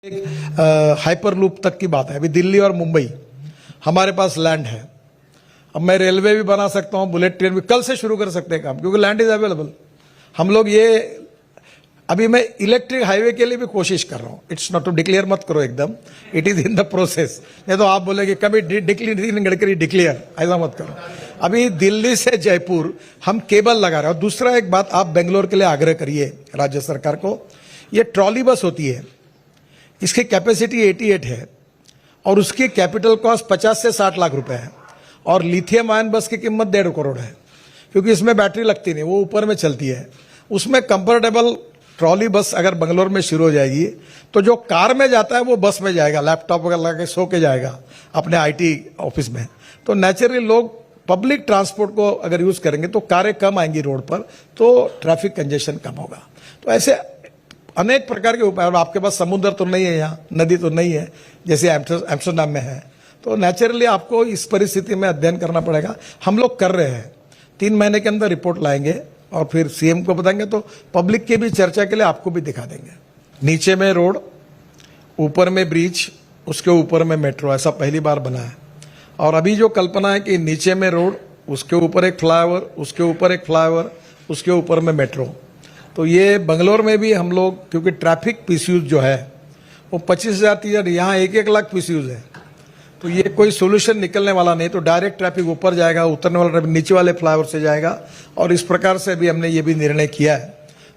Hyper loop तक की बात है। अभी दिल्ली और मुंबई हमारे पास लैंड है। अब मैं रेलवे भी बना सकता हूं, बुलेट ट्रेन भी कल से शुरू कर सकते हैं काम, क्योंकि लैंड इज अवेलेबल। हम लोग ये अभी मैं इलेक्ट्रिक हाईवे के लिए भी कोशिश कर रहा हूं। इट्स नॉट टू डिक्लेयर मत करो एकदम, it is in the process. नहीं तो आप बोलेंगे कभी नितिन गडकरी डिक्लेयर, ऐसा मत करो। अभी दिल्ली से जयपुर हम केबल लगा रहे हैं। और दूसरा एक बात आप बेंगलोर के लिए आग्रह करिए राज्य सरकार को, ये ट्रॉली बस होती है, इसकी कैपेसिटी 88 है और उसकी कैपिटल कॉस्ट 50 से 60 लाख रुपए है। और लिथियम आयन बस की कीमत 1.5 करोड़ है, क्योंकि इसमें बैटरी लगती नहीं, वो ऊपर में चलती है। उसमें कंफर्टेबल ट्रॉली बस अगर बंगलोर में शुरू हो जाएगी तो जो कार में जाता है वो बस में जाएगा, लैपटॉप वगैरह लगा के सो के जाएगा अपने आईटी ऑफिस में। तो नेचुरली लोग पब्लिक ट्रांसपोर्ट को अगर यूज करेंगे तो कारें कम आएंगी रोड पर, तो ट्रैफिक कंजेशन कम होगा। तो ऐसे अनेक प्रकार के उपाय। आपके पास समुद्र तो नहीं है, यहाँ नदी तो नहीं है जैसे एम्स्टरडैम में है, तो नेचुरली आपको इस परिस्थिति में अध्ययन करना पड़ेगा। हम लोग कर रहे हैं, 3 महीने के अंदर रिपोर्ट लाएंगे और फिर सीएम को बताएंगे, तो पब्लिक की भी चर्चा के लिए आपको भी दिखा देंगे। नीचे में रोड, ऊपर में ब्रिज, उसके ऊपर में मेट्रो, ऐसा पहली बार बना है। और अभी जो कल्पना है कि नीचे में रोड, उसके ऊपर एक फ्लाईओवर, उसके ऊपर एक फ्लाईओवर, उसके ऊपर में मेट्रो। तो ये बंगलोर में भी हम लोग, क्योंकि ट्रैफिक पीसीयूज जो है वो 25,000 यहाँ 1-1 लाख पीसीयूज है, तो ये कोई सोल्यूशन निकलने वाला नहीं। तो डायरेक्ट ट्रैफिक ऊपर जाएगा, उतरने वाला ट्रैफिक नीचे वाले फ्लाईओवर से जाएगा। और इस प्रकार से भी हमने ये भी निर्णय किया है,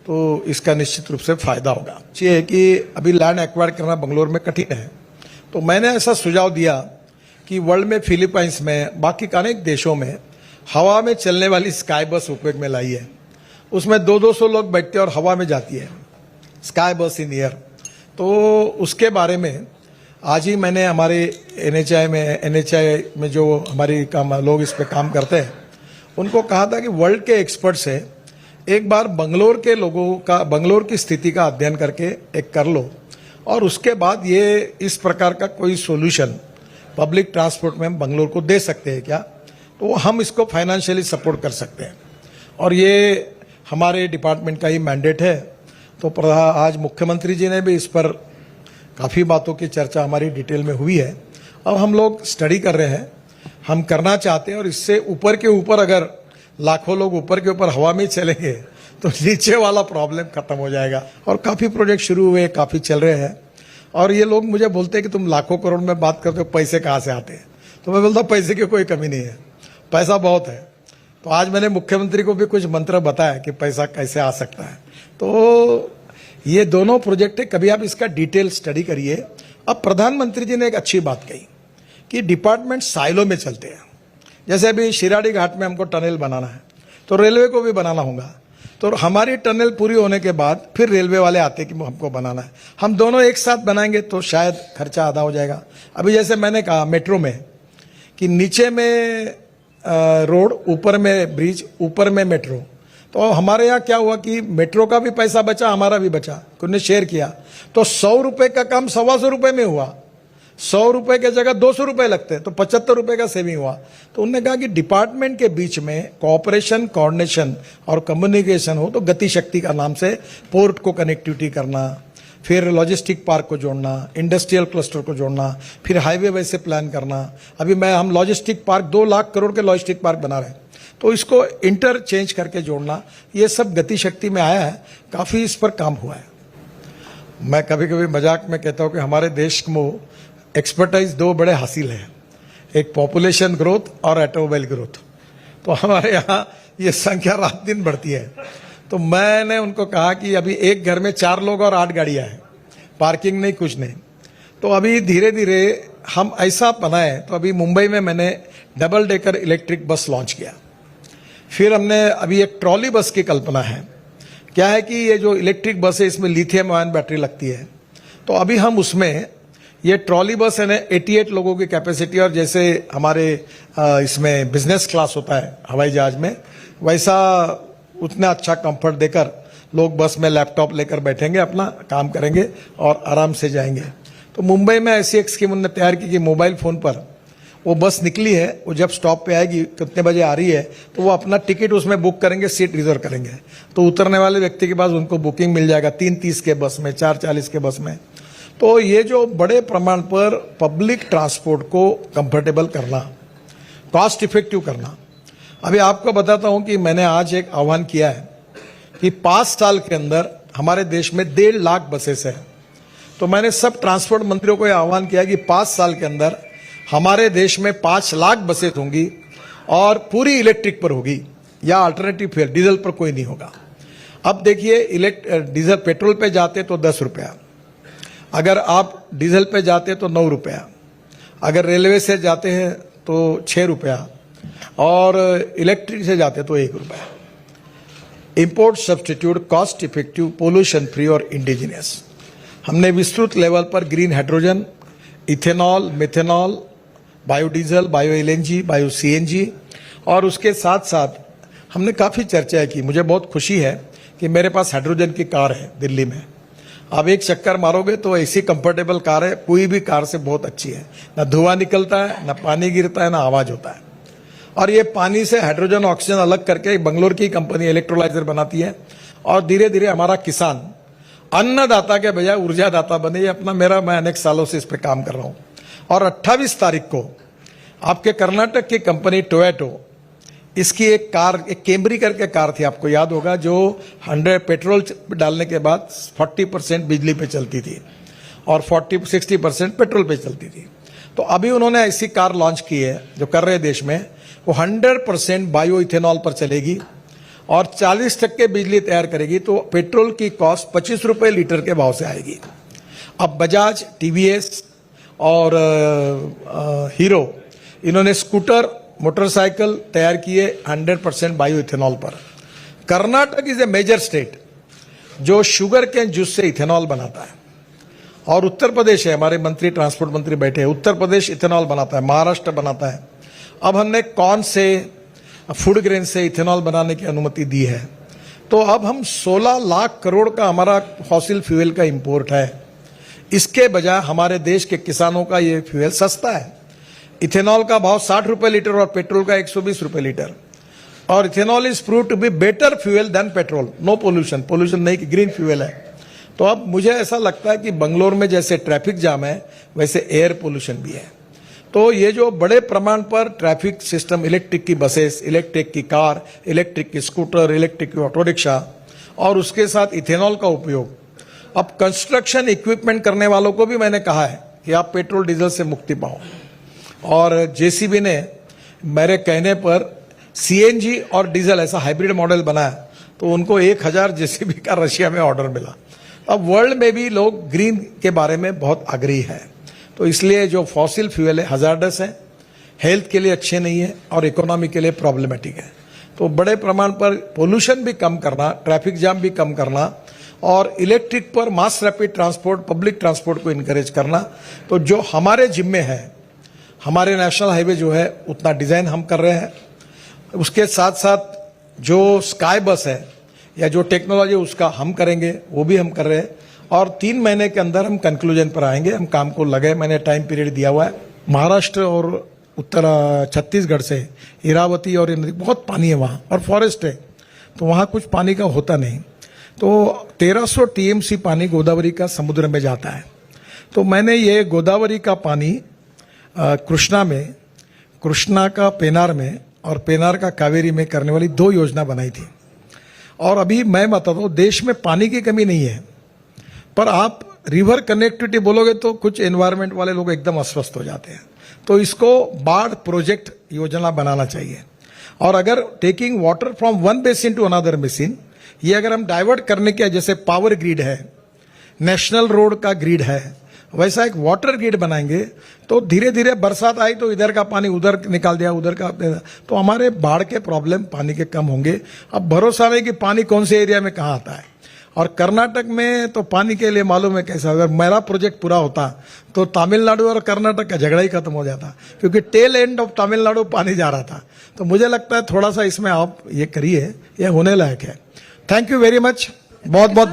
तो इसका निश्चित रूप से फायदा होगा। ये है कि अभी लैंड एक्वायर करना बंगलोर में कठिन है, तो मैंने ऐसा सुझाव दिया कि वर्ल्ड में, फिलीपाइंस में, बाकी अनेक देशों में हवा में चलने वाली स्काई बस उपयोग में लाई है। उसमें 200-200 लोग बैठते हैं और हवा में जाती है, स्काई बस इन एयर। तो उसके बारे में आज ही मैंने हमारे एनएचआई में जो हमारी लोग इस पे काम करते हैं उनको कहा था कि वर्ल्ड के एक्सपर्ट से एक बार बंगलोर के लोगों का, बंगलोर की स्थिति का अध्ययन करके एक कर लो, और उसके बाद ये इस प्रकार का कोई सॉल्यूशन पब्लिक ट्रांसपोर्ट में हम बंगलोर को दे सकते हैं क्या, तो हम इसको फाइनेंशियली सपोर्ट कर सकते हैं। और ये हमारे डिपार्टमेंट का ही मैंडेट है। तो आज मुख्यमंत्री जी ने भी इस पर काफ़ी बातों की चर्चा हमारी डिटेल में हुई है। अब हम लोग स्टडी कर रहे हैं, हम करना चाहते हैं, और इससे ऊपर के ऊपर अगर लाखों लोग ऊपर के ऊपर हवा में चलेंगे तो नीचे वाला प्रॉब्लम खत्म हो जाएगा। और काफ़ी प्रोजेक्ट शुरू हुए, काफ़ी चल रहे हैं। और ये लोग मुझे बोलते हैं कि तुम लाखों करोड़ में बात करते हो, पैसे कहाँ से आते हैं? तो मैं बोलता हूँ पैसे की कोई कमी नहीं है, पैसा बहुत है। तो आज मैंने मुख्यमंत्री को भी कुछ मंत्र बताया कि पैसा कैसे आ सकता है। तो ये दोनों प्रोजेक्ट है, कभी आप इसका डिटेल स्टडी करिए। अब प्रधानमंत्री जी ने एक अच्छी बात कही कि डिपार्टमेंट साइलो में चलते हैं। जैसे अभी शिराडी घाट में हमको टनल बनाना है, तो रेलवे को भी बनाना होगा। तो हमारी टनल पूरी होने के बाद फिर रेलवे वाले आते कि हमको बनाना है, हम दोनों एक साथ बनाएंगे तो शायद खर्चा आधा हो जाएगा। अभी जैसे मैंने कहा मेट्रो में कि नीचे में रोड, ऊपर में ब्रिज, ऊपर में मेट्रो। तो हमारे यहाँ क्या हुआ कि मेट्रो का भी पैसा बचा, हमारा भी बचा, उन्होंने शेयर किया। तो 100 रुपए का काम 125 रुपए में हुआ। 100 रुपए की जगह 200 रुपए लगते, तो 75 रुपए का सेविंग हुआ। तो उन्होंने कहा कि डिपार्टमेंट के बीच में कोऑपरेशन, कोऑर्डिनेशन और कम्युनिकेशन हो, तो गति शक्ति का नाम से पोर्ट को कनेक्टिविटी करना, फिर लॉजिस्टिक पार्क को जोड़ना, इंडस्ट्रियल क्लस्टर को जोड़ना, फिर हाईवे वैसे प्लान करना। अभी हम लॉजिस्टिक पार्क 2 लाख करोड़ के लॉजिस्टिक पार्क बना रहे हैं, तो इसको इंटरचेंज करके जोड़ना, ये सब गति शक्ति में आया है। काफ़ी इस पर काम हुआ है। मैं कभी कभी मजाक में कहता हूँ कि हमारे देश में एक्सपर्टाइज 2 बड़े हासिल हैं, एक पॉपुलेशन ग्रोथ और ऑटोमोबाइल ग्रोथ। तो हमारे यहाँ ये संख्या रात दिन बढ़ती है। तो मैंने उनको कहा कि अभी एक घर में 4 लोग और 8 गाड़ियाँ हैं, पार्किंग नहीं, कुछ नहीं। तो अभी धीरे धीरे हम ऐसा बनाए। तो अभी मुंबई में मैंने double decker electric bus launch किया। फिर हमने अभी एक ट्रॉली बस की कल्पना है। क्या है कि ये जो इलेक्ट्रिक बस है इसमें लिथियम आयन बैटरी लगती है, तो अभी हम उसमें ये ट्रॉली बस है ना 88 लोगों की कैपेसिटी, और जैसे हमारे इसमें बिजनेस क्लास होता है हवाई जहाज में, वैसा उतना अच्छा कंफर्ट देकर लोग बस में लैपटॉप लेकर बैठेंगे, अपना काम करेंगे और आराम से जाएंगे। तो मुंबई में ऐसी एक स्कीम उन्होंने तैयार की कि मोबाइल फोन पर वो बस निकली है, वो जब स्टॉप पे आएगी, कितने बजे आ रही है, तो वो अपना टिकट उसमें बुक करेंगे, सीट रिजर्व करेंगे। तो उतरने वाले व्यक्ति के पास उनको बुकिंग मिल जाएगा 3:30 के बस में, 4:40 के बस में। तो ये जो बड़े प्रमाण पर पब्लिक ट्रांसपोर्ट को कंफर्टेबल करना, कॉस्ट इफेक्टिव करना, अभी आपको बताता हूं कि मैंने आज एक आह्वान किया है कि 5 साल के अंदर हमारे देश में 1.5 लाख बसेस हैं। तो मैंने सब ट्रांसपोर्ट मंत्रियों को यह आह्वान किया कि 5 साल के अंदर हमारे देश में 5 लाख बसेस होंगी और पूरी इलेक्ट्रिक पर होगी या अल्टरनेटिव फ्यूल, डीजल पर कोई नहीं होगा। अब देखिए, डीजल पेट्रोल पे जाते तो 10 रुपया, अगर आप डीजल पे जाते तो 9 रुपया, अगर रेलवे से जाते हैं तो 6 रुपया और इलेक्ट्रिक से जाते तो 1 रुपया। Import substitute, cost effective, pollution free और इंडिजिनियस। हमने विस्तृत लेवल पर green hydrogen, ethanol, methanol, biodiesel, bio LNG, bio CNG और उसके साथ साथ हमने काफ़ी चर्चा की। मुझे बहुत खुशी है कि मेरे पास हाइड्रोजन की कार है दिल्ली में। आप एक चक्कर मारोगे तो ऐसी कंफर्टेबल कार है, कोई भी कार से बहुत अच्छी है। ना धुआं निकलता है, ना पानी गिरता है, ना आवाज़ होता है। और ये पानी से हाइड्रोजन ऑक्सीजन अलग करके बंगलोर की कंपनी इलेक्ट्रोलाइजर बनाती है और धीरे धीरे हमारा किसान अन्नदाता के बजाय ऊर्जादाता बने। ये अपना मैं अनेक सालों से इस पर काम कर रहा हूँ। और 28 तारीख को आपके कर्नाटक की कंपनी टोयोटो, इसकी एक कार, एक कैमरी करके कार थी, आपको याद होगा, जो 100 पेट्रोल डालने के बाद 40% बिजली पे चलती थी और 60% पेट्रोल पे चलती थी। तो अभी उन्होंने ऐसी कार लॉन्च की है जो कर रहे देश में, वो 100% बायो इथेनॉल पर चलेगी और 40% बिजली तैयार करेगी। तो पेट्रोल की कॉस्ट 25 रुपये लीटर के भाव से आएगी। अब बजाज, टीवीएस और हीरो, इन्होंने स्कूटर, मोटरसाइकिल तैयार किए 100% बायो इथेनॉल पर। Karnataka is a major state जो शुगर केन जूस से इथेनॉल बनाता है और उत्तर प्रदेश है, हमारे मंत्री, ट्रांसपोर्ट मंत्री बैठे हैं, उत्तर प्रदेश इथेनॉल बनाता है, महाराष्ट्र बनाता है। अब हमने कॉर्न से, फूड ग्रेन से इथेनॉल बनाने की अनुमति दी है। तो अब हम 16 लाख करोड़ का हमारा फॉसिल फ्यूल का इंपोर्ट है। इसके बजाय हमारे देश के किसानों का ये फ्यूल सस्ता है। इथेनॉल का भाव 60 रुपये लीटर और पेट्रोल का 120 रुपये लीटर। और ethanol is prove to be better fuel than petrol. No pollution, pollution नहीं, कि ग्रीन फ्यूल है। तो अब मुझे ऐसा लगता है कि बंगलोर में जैसे ट्रैफिक जाम है वैसे एयर पोल्यूशन भी है। तो ये जो बड़े प्रमाण पर ट्रैफिक सिस्टम, इलेक्ट्रिक की बसेस, इलेक्ट्रिक की कार, इलेक्ट्रिक की स्कूटर, इलेक्ट्रिक की ऑटो रिक्शा और उसके साथ इथेनॉल का उपयोग, अब कंस्ट्रक्शन इक्विपमेंट करने वालों को भी मैंने कहा है कि आप पेट्रोल डीजल से मुक्ति पाओ। और जेसीबी ने मेरे कहने पर सीएनजी और डीजल ऐसा हाइब्रिड मॉडल बनाया तो उनको 1000 जेसीबी का रशिया में ऑर्डर मिला। अब वर्ल्ड में भी लोग ग्रीन के बारे में बहुत आग्रही है। तो इसलिए जो फॉसिल फ्यूल है हजार्डस है, हेल्थ के लिए अच्छे नहीं है और इकोनॉमी के लिए प्रॉब्लमेटिक है। तो बड़े प्रमाण पर पोल्यूशन भी कम करना, ट्रैफिक जाम भी कम करना और इलेक्ट्रिक पर mass rapid transport, public transport को इनकरेज करना, तो जो हमारे जिम्मे है, हमारे नेशनल हाईवे जो है उतना डिजाइन हम कर रहे हैं। उसके साथ साथ जो स्काई बस है या जो टेक्नोलॉजी उसका हम करेंगे, वो भी हम कर रहे हैं। और 3 महीने के अंदर हम कंक्लूजन पर आएंगे। हम काम को लगे, मैंने टाइम पीरियड दिया हुआ है। महाराष्ट्र और उत्तर छत्तीसगढ़ से इरावती और बहुत पानी है वहाँ और फॉरेस्ट है, तो वहाँ कुछ पानी का होता नहीं। तो 1300 टीएमसी पानी गोदावरी का समुद्र में जाता है। तो मैंने ये गोदावरी का पानी कृष्णा में, कृष्णा का पेनार में और पेनार का कावेरी में करने वाली 2 योजना बनाई थी। और अभी मैं बताता हूँ, देश में पानी की कमी नहीं है, पर आप रिवर कनेक्टिविटी बोलोगे तो कुछ एनवायरमेंट वाले लोग एकदम अस्वस्थ हो जाते हैं। तो इसको बाढ़ प्रोजेक्ट योजना बनाना चाहिए। और अगर taking water from one basin to another basin, ये अगर हम डाइवर्ट करने के, जैसे पावर ग्रिड है, नेशनल रोड का ग्रिड है, वैसा एक वाटर ग्रिड बनाएंगे तो धीरे धीरे बरसात आई तो इधर का पानी उधर निकाल दिया, उधर का, तो हमारे बाढ़ के प्रॉब्लम पानी के कम होंगे। अब भरोसा नहीं कि पानी कौन से एरिया में कहाँ आता है। और कर्नाटक में तो पानी के लिए मालूम है कैसा, अगर मेरा प्रोजेक्ट पूरा होता तो तमिलनाडु और कर्नाटक का झगड़ा ही खत्म हो जाता, क्योंकि टेल एंड ऑफ तमिलनाडु पानी जा रहा था। तो मुझे लगता है थोड़ा सा इसमें आप ये करिए, ये होने लायक है। थैंक यू वेरी मच, बहुत बहुत